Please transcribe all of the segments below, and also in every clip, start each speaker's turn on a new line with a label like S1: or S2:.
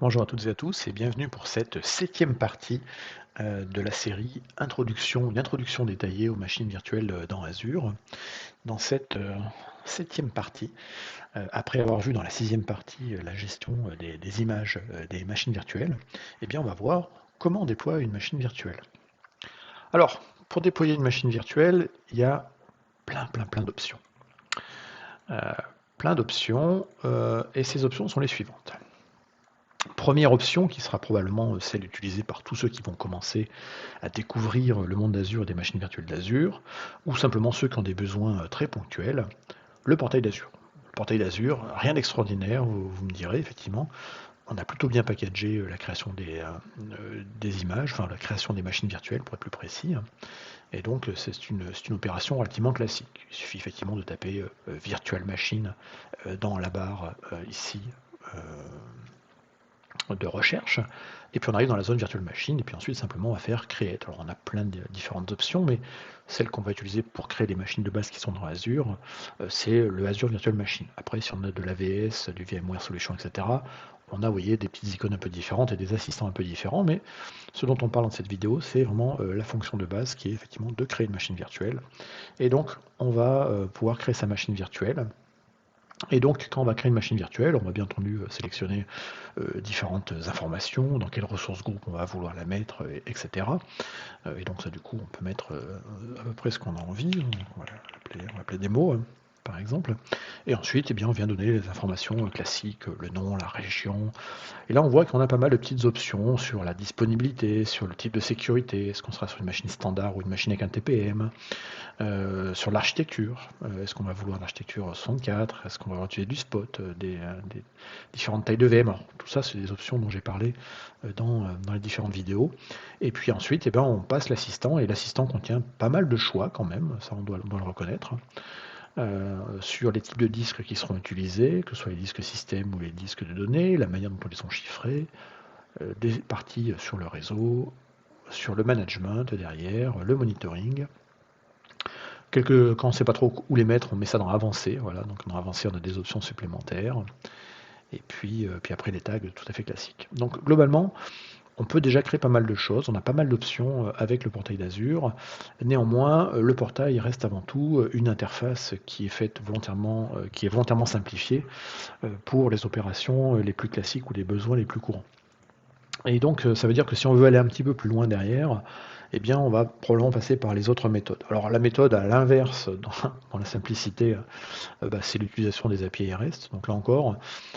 S1: Bonjour à toutes et à tous et bienvenue pour cette septième partie de la série une introduction détaillée aux machines virtuelles dans Azure. Dans cette septième partie, après avoir vu dans la sixième partie la gestion des images des machines virtuelles, eh bien on va voir comment on déploie une machine virtuelle. Alors, pour déployer une machine virtuelle, il y a plein d'options. Et ces options sont les suivantes. Première option qui sera probablement celle utilisée par tous ceux qui vont commencer à découvrir le monde d'Azure et des machines virtuelles d'Azure, ou simplement ceux qui ont des besoins très ponctuels, le portail d'Azure. Le portail d'Azure, rien d'extraordinaire, vous me direz, effectivement. On a plutôt bien packagé la création des images, enfin la création des machines virtuelles pour être plus précis. Et donc c'est une opération relativement classique. Il suffit effectivement de taper Virtual Machine dans la barre ici de recherche, et puis on arrive dans la zone virtual machine, et puis ensuite simplement on va faire create. Alors on a plein de différentes options, mais celle qu'on va utiliser pour créer les machines de base qui sont dans Azure, c'est le Azure Virtual Machine. Après, si on a de l'AVS, du VMware Solution, etc., on a, vous voyez, des petites icônes un peu différentes et des assistants un peu différents, mais ce dont on parle dans cette vidéo, c'est vraiment la fonction de base qui est effectivement de créer une machine virtuelle. Et donc, on va pouvoir créer sa machine virtuelle. Et donc, quand on va créer une machine virtuelle, on va bien entendu sélectionner différentes informations, dans quelles ressources groupe on va vouloir la mettre, etc. Et donc ça, du coup, on peut mettre à peu près ce qu'on a envie. On va l'appeler démo, hein, par exemple. Et ensuite, eh bien, on vient donner les informations classiques, le nom, la région. Et là, on voit qu'on a pas mal de petites options sur la disponibilité, sur le type de sécurité. Est-ce qu'on sera sur une machine standard ou une machine avec un TPM? Sur l'architecture, est-ce qu'on va vouloir l'architecture 64? Est-ce qu'on va vouloir utiliser du spot, des différentes tailles de VM? Alors, tout ça, c'est des options dont j'ai parlé dans les différentes vidéos. Et puis ensuite, eh ben, on passe l'assistant, et l'assistant contient pas mal de choix quand même, ça on doit le reconnaître, sur les types de disques qui seront utilisés, que ce soit les disques système ou les disques de données, la manière dont ils sont chiffrés, des parties sur le réseau, sur le management derrière, le monitoring. Quand on ne sait pas trop où les mettre, on met ça dans avancé. Voilà, donc dans avancé, on a des options supplémentaires. Et puis après, les tags tout à fait classiques. Donc globalement, on peut déjà créer pas mal de choses. On a pas mal d'options avec le portail d'Azure. Néanmoins, le portail reste avant tout une interface qui est faite volontairement, qui est volontairement simplifiée pour les opérations les plus classiques ou les besoins les plus courants. Et donc, ça veut dire que si on veut aller un petit peu plus loin derrière, eh bien, on va probablement passer par les autres méthodes. Alors, la méthode à l'inverse, dans la simplicité, c'est l'utilisation des API REST. Donc là encore,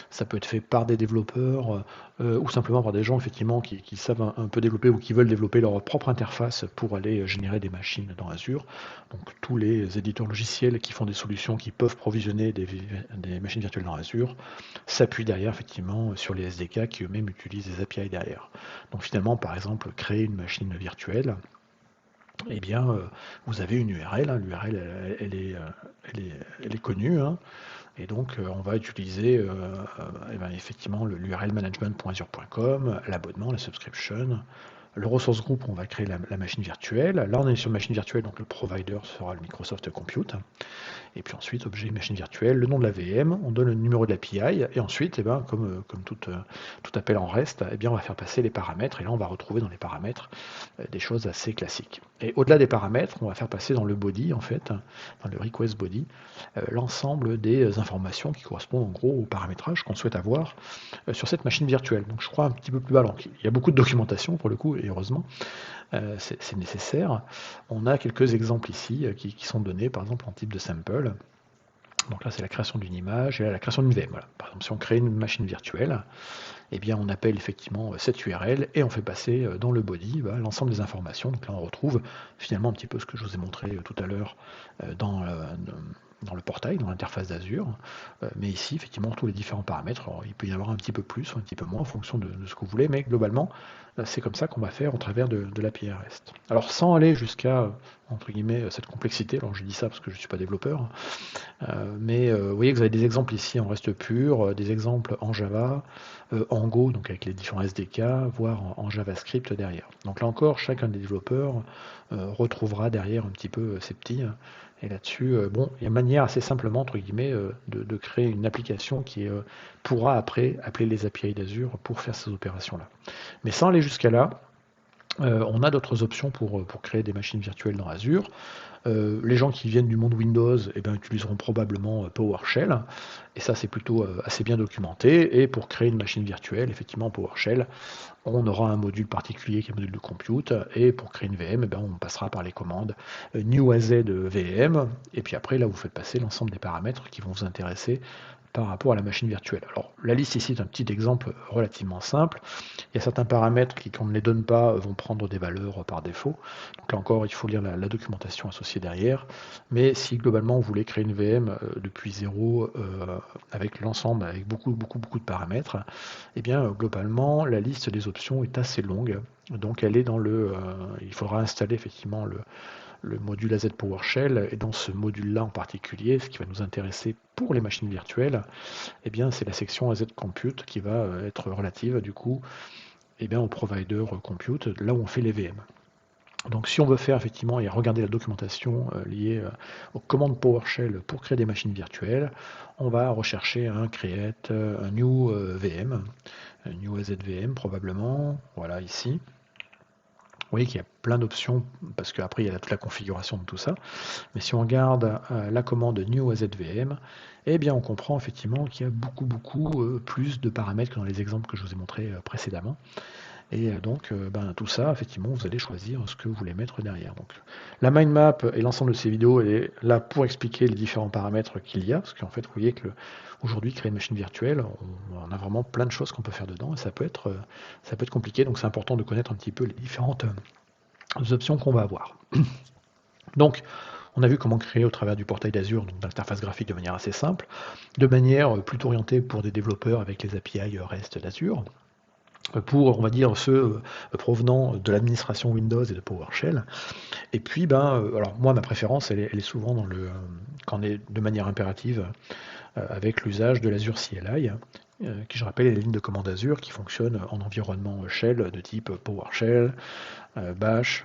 S1: ça peut être fait par des développeurs ou simplement par des gens effectivement qui savent un peu développer ou qui veulent développer leur propre interface pour aller générer des machines dans Azure. Donc tous les éditeurs logiciels qui font des solutions qui peuvent provisionner des machines virtuelles dans Azure s'appuient derrière effectivement sur les SDK qui eux-mêmes utilisent des API derrière. Donc finalement, par exemple, créer une machine virtuelle, eh bien, vous avez une URL, hein, l'URL elle est connue, hein, et donc on va utiliser eh ben, effectivement l'URL management.azure.com, l'abonnement, la subscription, le resource group, on va créer la machine virtuelle. Là, on est sur une machine virtuelle, donc le provider sera le Microsoft Compute. Et puis ensuite, objet machine virtuelle, le nom de la VM, on donne le numéro de l'API, et ensuite, eh ben, comme tout appel en REST, eh bien, on va faire passer les paramètres, et là, on va retrouver dans les paramètres des choses assez classiques. Et au-delà des paramètres, on va faire passer dans le body, en fait, dans le request body, l'ensemble des informations qui correspondent en gros au paramétrage qu'on souhaite avoir sur cette machine virtuelle. Donc je crois un petit peu plus bas. Donc, il y a beaucoup de documentation pour le coup, et heureusement, c'est nécessaire. On a quelques exemples ici qui sont donnés, par exemple en type de sample. Donc là, c'est la création d'une image et là, la création d'une VM. Voilà. Par exemple, si on crée une machine virtuelle, eh bien, on appelle effectivement cette URL et on fait passer dans le body l'ensemble des informations. Donc là, on retrouve finalement un petit peu ce que je vous ai montré tout à l'heure dans le portail, dans l'interface d'Azure. Mais ici, effectivement, tous les différents paramètres. Alors, il peut y avoir un petit peu plus ou un petit peu moins en fonction de ce que vous voulez, mais globalement, c'est comme ça qu'on va faire au travers de l'API REST. Alors, sans aller jusqu'à entre guillemets, cette complexité. Alors je dis ça parce que je ne suis pas développeur, mais vous voyez que vous avez des exemples ici en reste pur, des exemples en Java, en Go, donc avec les différents SDK, voire en JavaScript derrière. Donc là encore, chacun des développeurs retrouvera derrière un petit peu ses petits. Et là-dessus, bon, il y a une manière assez simplement, entre guillemets, de créer une application qui pourra après appeler les API d'Azure pour faire ces opérations-là. Mais sans aller jusqu'à là, on a d'autres options pour créer des machines virtuelles dans Azure. Les gens qui viennent du monde Windows utiliseront probablement PowerShell, et ça c'est plutôt assez bien documenté. Et pour créer une machine virtuelle, effectivement PowerShell, on aura un module particulier qui est un module de compute, et pour créer une VM, on passera par les commandes new az VM, et puis après là vous faites passer l'ensemble des paramètres qui vont vous intéresser par rapport à la machine virtuelle. Alors la liste ici est un petit exemple relativement simple. Il y a certains paramètres qui, quand on ne les donne pas, vont prendre des valeurs par défaut. Donc là encore, il faut lire la documentation associée derrière. Mais si globalement vous voulez créer une VM depuis zéro, avec l'ensemble, avec beaucoup de paramètres, globalement, la liste des options est assez longue. Donc elle est dans il faudra installer effectivement le module AZ PowerShell, et dans ce module-là en particulier, ce qui va nous intéresser pour les machines virtuelles, c'est la section AZ Compute qui va être relative du coup au provider compute, là où on fait les VM. Donc si on veut faire effectivement et regarder la documentation liée aux commandes PowerShell pour créer des machines virtuelles, on va rechercher un create, un new VM, un new AZVM probablement, voilà ici. Vous voyez qu'il y a plein d'options, parce qu'après il y a toute la configuration de tout ça. Mais si on regarde la commande new AZVM, on comprend effectivement qu'il y a beaucoup plus de paramètres que dans les exemples que je vous ai montrés précédemment. Et donc, tout ça, effectivement, vous allez choisir ce que vous voulez mettre derrière. Donc, la mind map et l'ensemble de ces vidéos, elle est là pour expliquer les différents paramètres qu'il y a, parce qu'en fait, vous voyez que aujourd'hui, créer une machine virtuelle, on a vraiment plein de choses qu'on peut faire dedans, et ça peut être compliqué. Donc, c'est important de connaître un petit peu les différentes options qu'on va avoir. Donc, on a vu comment créer au travers du portail d'Azure, donc d'interface graphique de manière assez simple, de manière plutôt orientée pour des développeurs avec les API REST d'Azure, pour, on va dire, ceux provenant de l'administration Windows et de PowerShell. Et puis, alors moi, ma préférence, elle est souvent quand on est de manière impérative, avec l'usage de l'Azure CLI, qui, je rappelle, est la ligne de commande Azure qui fonctionne en environnement shell de type PowerShell, Bash,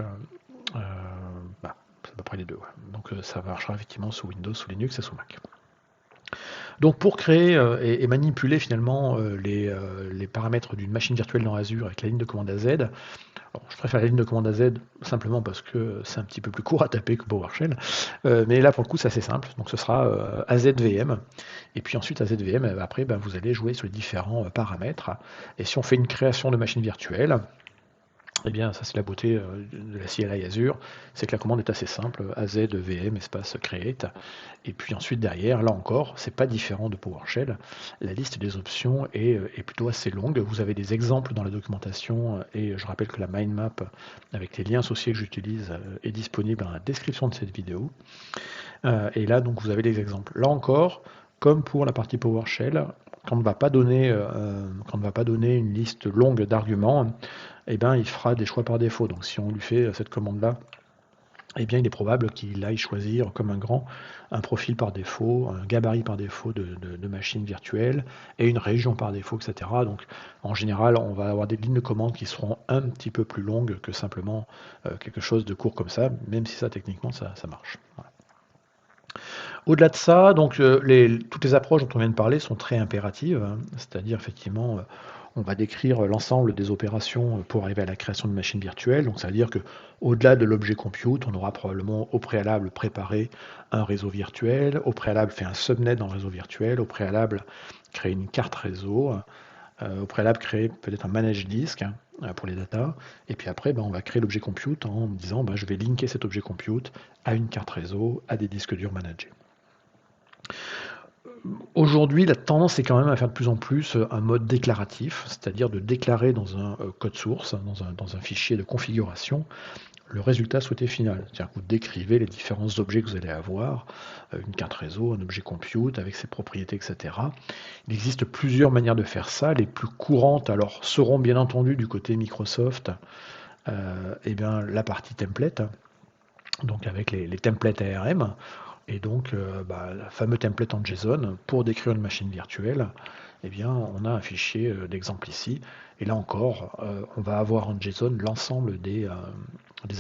S1: c'est à peu près les deux. Ouais. Donc ça marchera effectivement sous Windows, sous Linux et sous Mac. Donc pour créer et manipuler finalement les paramètres d'une machine virtuelle dans Azure avec la ligne de commande AZ, je préfère la ligne de commande AZ simplement parce que c'est un petit peu plus court à taper que PowerShell, mais là pour le coup c'est assez simple, donc ce sera AZVM, et puis ensuite AZVM, après vous allez jouer sur les différents paramètres, et si on fait une création de machine virtuelle, ça c'est la beauté de la CLI Azure, c'est que la commande est assez simple, AZVM espace create, et puis ensuite derrière, là encore, c'est pas différent de PowerShell, la liste des options est plutôt assez longue, vous avez des exemples dans la documentation, et je rappelle que la mind map avec les liens associés que j'utilise est disponible dans la description de cette vidéo, et là donc vous avez les exemples. Là encore, comme pour la partie PowerShell, quand on ne va pas donner une liste longue d'arguments, il fera des choix par défaut. Donc si on lui fait cette commande-là, il est probable qu'il aille choisir comme un grand un profil par défaut, un gabarit par défaut de machine virtuelle et une région par défaut, etc. Donc en général, on va avoir des lignes de commande qui seront un petit peu plus longues que simplement quelque chose de court comme ça, même si ça techniquement ça marche. Voilà. Au-delà de ça, donc toutes les approches dont on vient de parler sont très impératives, hein, c'est-à-dire effectivement on va décrire l'ensemble des opérations pour arriver à la création de machines virtuelles. Donc ça veut dire que au-delà de l'objet compute, on aura probablement au préalable préparé un réseau virtuel, au préalable fait un subnet dans le réseau virtuel, au préalable créé une carte réseau, au préalable créé peut-être un managed disk pour les datas, et puis après on va créer l'objet compute en disant je vais linker cet objet compute à une carte réseau, à des disques durs managés. Aujourd'hui, la tendance est quand même à faire de plus en plus un mode déclaratif, c'est-à-dire de déclarer dans un code source, dans un fichier de configuration, le résultat souhaité final. C'est-à-dire que vous décrivez les différents objets que vous allez avoir, une carte réseau, un objet compute avec ses propriétés, etc. Il existe plusieurs manières de faire ça. Les plus courantes, alors, seront bien entendu du côté Microsoft, la partie template. donc avec les templates ARM, et donc le fameux template en JSON pour décrire une machine virtuelle. Eh bien, on a un fichier d'exemple ici, et là encore, on va avoir en JSON l'ensemble des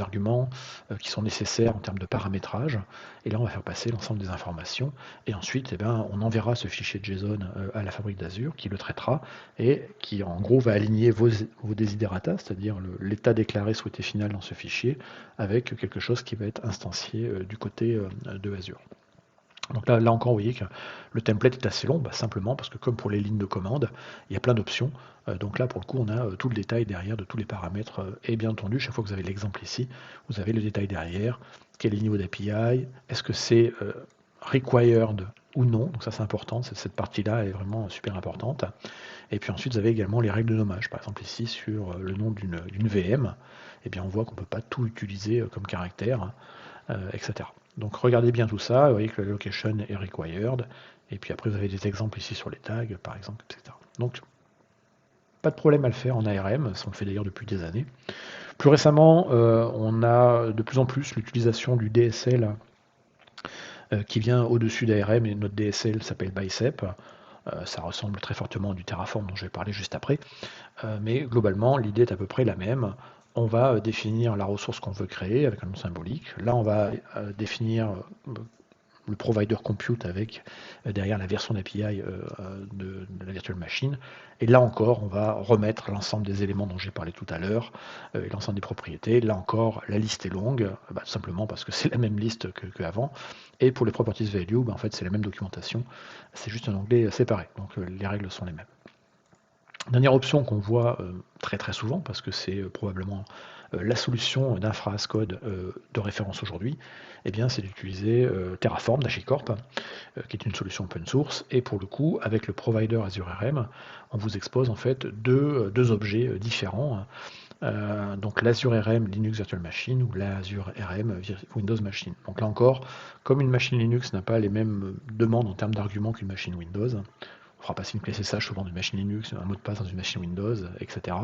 S1: arguments qui sont nécessaires en termes de paramétrage, et là on va faire passer l'ensemble des informations, et ensuite on enverra ce fichier de JSON à la fabrique d'Azure qui le traitera, et qui en gros va aligner vos desiderata, c'est-à-dire l'état déclaré souhaité final dans ce fichier, avec quelque chose qui va être instancié du côté de Azure. Donc là encore, vous voyez que le template est assez long, simplement parce que comme pour les lignes de commande, il y a plein d'options. Donc là, pour le coup, on a tout le détail derrière de tous les paramètres. Et bien entendu, chaque fois que vous avez l'exemple ici, vous avez le détail derrière. Quel est le niveau d'API? Est-ce que c'est required ou non? Donc ça, c'est important. Cette partie-là est vraiment super importante. Et puis ensuite, vous avez également les règles de nommage. Par exemple, ici, sur le nom d'une VM, eh bien, on voit qu'on ne peut pas tout utiliser comme caractère, etc. Donc regardez bien tout ça, vous voyez que la location est required, et puis après vous avez des exemples ici sur les tags, par exemple, etc. Donc pas de problème à le faire en ARM, ça on le fait d'ailleurs depuis des années. Plus récemment, on a de plus en plus l'utilisation du DSL qui vient au-dessus d'ARM, et notre DSL s'appelle Bicep. Ça ressemble très fortement à du Terraform dont je vais parler juste après. Mais globalement, l'idée est à peu près la même. On va définir la ressource qu'on veut créer avec un nom symbolique. Là, on va définir le provider compute avec derrière la version d'API de la virtual machine. Et là encore, on va remettre l'ensemble des éléments dont j'ai parlé tout à l'heure, et l'ensemble des propriétés. Là encore, la liste est longue, tout simplement parce que c'est la même liste qu'avant. Et pour les properties value, en fait, c'est la même documentation. C'est juste un onglet séparé. Donc les règles sont les mêmes. Dernière option qu'on voit très très souvent, parce que c'est probablement la solution d'infra as code de référence aujourd'hui, eh bien c'est d'utiliser Terraform d'HashiCorp, qui est une solution open source, et pour le coup, avec le provider Azure RM, on vous expose en fait deux objets différents. Donc l'Azure RM Linux Virtual Machine ou l'Azure RM Windows Machine. Donc là encore, comme une machine Linux n'a pas les mêmes demandes en termes d'arguments qu'une machine Windows, on fera passer une clé SSH souvent d'une machine Linux, un mot de passe dans une machine Windows, etc.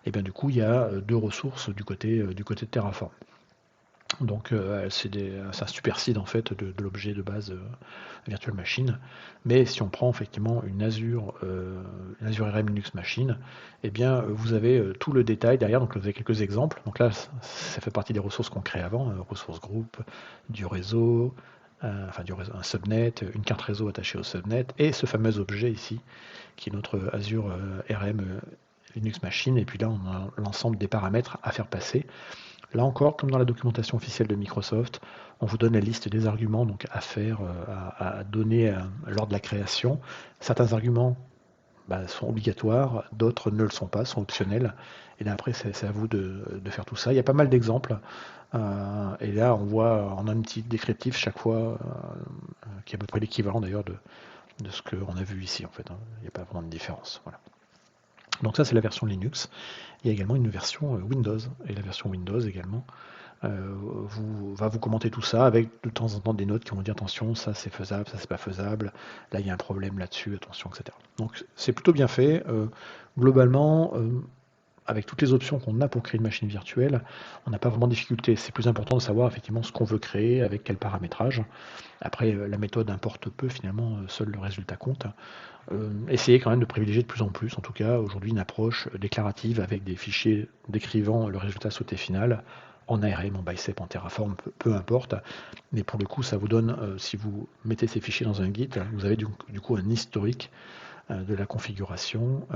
S1: Et bien du coup, il y a deux ressources du côté de Terraform. Donc c'est un supersede en fait de l'objet de base Virtual Machine. Mais si on prend effectivement une Azure RM Linux Machine, eh bien vous avez tout le détail derrière. Donc vous avez quelques exemples. Donc là, ça fait partie des ressources qu'on crée avant, ressources groupe, du réseau, un subnet, une carte réseau attachée au subnet, et ce fameux objet ici, qui est notre Azure RM Linux Machine. Et puis là, on a l'ensemble des paramètres à faire passer. Là encore, comme dans la documentation officielle de Microsoft, on vous donne la liste des arguments donc à faire, à donner lors de la création. Certains arguments sont obligatoires, d'autres ne le sont pas, sont optionnels. Et là après, c'est à vous de faire tout ça. Il y a pas mal d'exemples. Et là, on voit en un petit descriptif chaque fois, qui est à peu près l'équivalent d'ailleurs de ce qu'on a vu ici en fait. Il n'y a pas vraiment de différence. Voilà. Donc ça, c'est la version Linux. Il y a également une version Windows. Et la version Windows également va vous commenter tout ça avec de temps en temps des notes qui vont vous dire attention, ça c'est faisable, ça c'est pas faisable, là il y a un problème là-dessus, attention, etc. Donc c'est plutôt bien fait. Globalement, avec toutes les options qu'on a pour créer une machine virtuelle, on n'a pas vraiment de difficulté. C'est plus important de savoir effectivement ce qu'on veut créer, avec quel paramétrage. Après, la méthode importe peu, finalement, seul le résultat compte. Essayez quand même de privilégier de plus en plus, en tout cas aujourd'hui, une approche déclarative avec des fichiers décrivant le résultat sauté final en ARM, en Bicep, en Terraform, peu importe. Mais pour le coup, ça vous donne, si vous mettez ces fichiers dans un Git, vous avez du coup un historique de la configuration.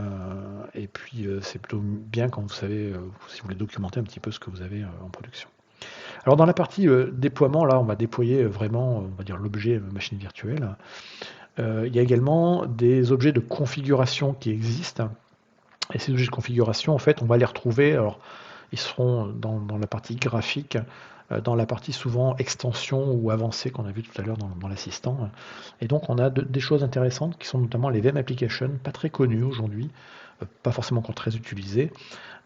S1: Et puis c'est plutôt bien quand vous savez, si vous voulez documenter un petit peu ce que vous avez en production. Alors dans la partie déploiement, là on va déployer vraiment, on va dire l'objet machine virtuelle. Il y a également des objets de configuration qui existent. Et ces objets de configuration, en fait, on va les retrouver. Alors, ils seront dans la partie graphique, dans la partie souvent extension ou avancée qu'on a vu tout à l'heure dans l'assistant. Et donc, on a des choses intéressantes qui sont notamment les VM applications, pas très connues aujourd'hui, pas forcément encore très utilisées.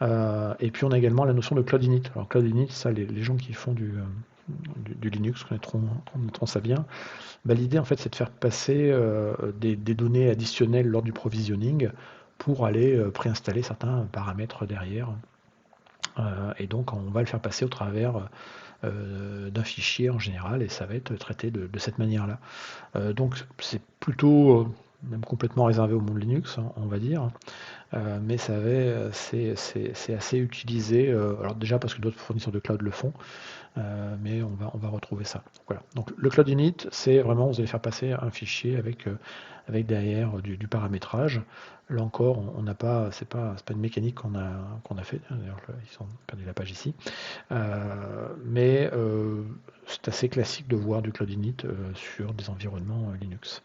S1: Et puis, on a également la notion de Cloud Init. Alors, Cloud Init, ça, les gens qui font du Linux connaîtront ça bien. L'idée, en fait, c'est de faire passer des données additionnelles lors du provisioning pour aller préinstaller certains paramètres derrière. Et donc, on va le faire passer au travers d'un fichier en général, et ça va être traité de cette manière-là. Donc c'est plutôt même complètement réservé au monde Linux, hein, on va dire. Mais c'est assez utilisé, alors déjà parce que d'autres fournisseurs de cloud le font, mais on va retrouver ça. Voilà. Donc le Cloud Init, c'est vraiment, vous allez faire passer un fichier avec derrière du paramétrage. Là encore, on n'a pas, c'est pas une mécanique qu'on a fait. D'ailleurs, ils ont perdu la page ici. Mais c'est assez classique de voir du Cloud Init sur des environnements Linux.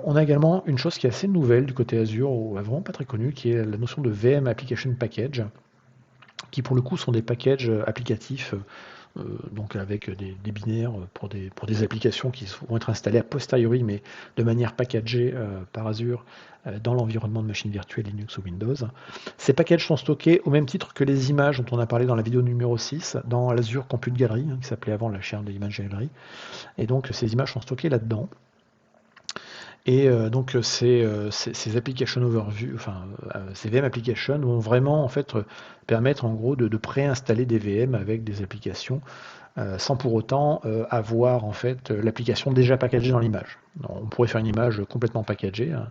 S1: On a également une chose qui est assez nouvelle du côté Azure, ou vraiment pas très connue, qui est la notion de VM Application Package, qui pour le coup sont des packages applicatifs, donc avec des binaires pour des applications qui vont être installées a posteriori, mais de manière packagée par Azure dans l'environnement de machine virtuelle Linux ou Windows. Ces packages sont stockés au même titre que les images dont on a parlé dans la vidéo numéro 6, dans l'Azure Compute Gallery, qui s'appelait avant la chaîne de Image Gallery. Et donc ces images sont stockées là-dedans. Et donc ces application overview, enfin ces VM applications vont vraiment en fait permettre en gros de préinstaller des VM avec des applications sans pour autant avoir en fait l'application déjà packagée dans l'image. On pourrait faire une image complètement packagée, hein,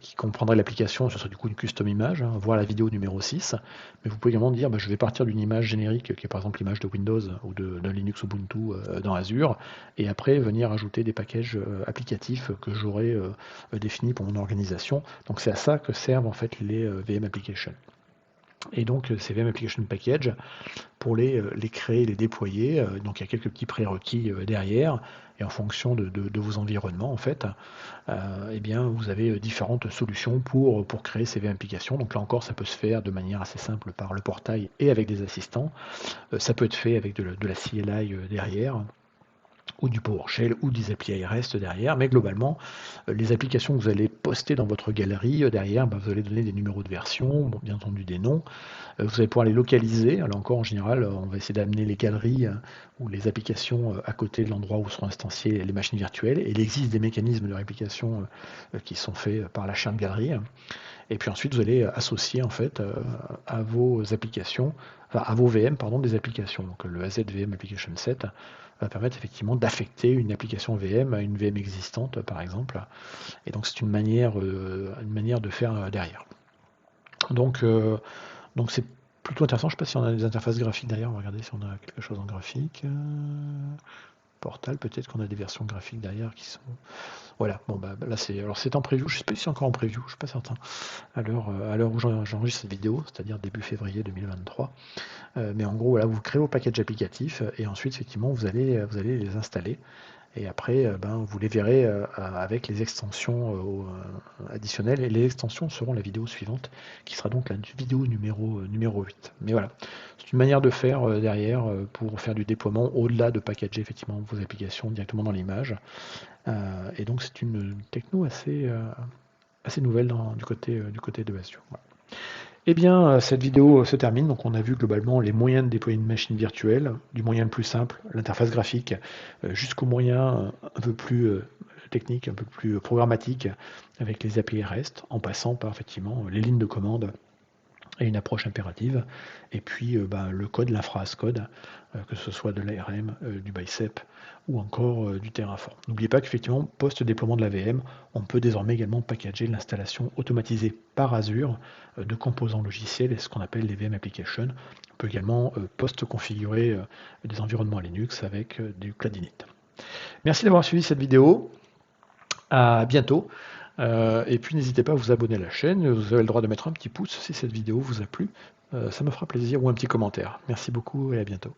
S1: qui comprendrait l'application, ce serait du coup une custom image, hein, voir la vidéo numéro 6, mais vous pouvez également dire je vais partir d'une image générique qui est par exemple l'image de Windows ou d'un Linux Ubuntu dans Azure, et après venir ajouter des packages applicatifs que j'aurais définis pour mon organisation. Donc c'est à ça que servent en fait les VM Applications. Et donc ces VM Application Package, pour les créer, les déployer, donc il y a quelques petits prérequis derrière, et en fonction de vos environnements en fait, eh bien vous avez différentes solutions pour créer ces VM applications. Donc là encore, ça peut se faire de manière assez simple par le portail et avec des assistants. Ça peut être fait avec de la CLI derrière, ou du PowerShell, ou des API REST derrière, mais globalement, les applications que vous allez poster dans votre galerie derrière, vous allez donner des numéros de version, bien entendu des noms, vous allez pouvoir les localiser. Alors encore, en général, on va essayer d'amener les galeries ou les applications à côté de l'endroit où seront instanciées les machines virtuelles, et il existe des mécanismes de réplication qui sont faits par la chaîne galerie. Et puis ensuite, vous allez associer en fait à vos applications, enfin à vos VM, pardon, des applications. Donc le AZVM Application Set va permettre effectivement d'affecter une application VM à une VM existante, par exemple. Et donc c'est une manière de faire derrière. Donc c'est plutôt intéressant. Je ne sais pas si on a des interfaces graphiques derrière. On va regarder si on a quelque chose en graphique. Portal, peut-être qu'on a des versions graphiques derrière qui sont... Voilà, bon là c'est en preview, je ne sais pas si c'est encore en preview, je ne suis pas certain, à l'heure où j'enregistre cette vidéo, c'est-à-dire début février 2023. Mais en gros, voilà, vous créez vos packages applicatifs, et ensuite effectivement vous allez les installer. Et après, vous les verrez avec les extensions additionnelles, et les extensions seront la vidéo suivante, qui sera donc la vidéo numéro 8. Mais voilà, c'est une manière de faire derrière pour faire du déploiement au-delà de packager effectivement vos applications directement dans l'image. Et donc c'est une techno assez nouvelle du côté de Azure. Voilà. Eh bien, cette vidéo se termine. Donc, on a vu globalement les moyens de déployer une machine virtuelle, du moyen le plus simple, l'interface graphique, jusqu'au moyen un peu plus technique, un peu plus programmatique, avec les API REST, en passant par effectivement les lignes de commande et une approche impérative, et puis le code, l'infra-as code, que ce soit de l'ARM, du Bicep ou encore du Terraform. N'oubliez pas qu'effectivement, post-déploiement de la VM, on peut désormais également packager l'installation automatisée par Azure de composants logiciels et ce qu'on appelle les VM Applications. On peut également post-configurer des environnements Linux avec du Cloud Init. Merci d'avoir suivi cette vidéo. À bientôt. Et puis n'hésitez pas à vous abonner à la chaîne. Vous avez le droit de mettre un petit pouce si cette vidéo vous a plu. Ça me fera plaisir, ou un petit commentaire. Merci beaucoup et à bientôt.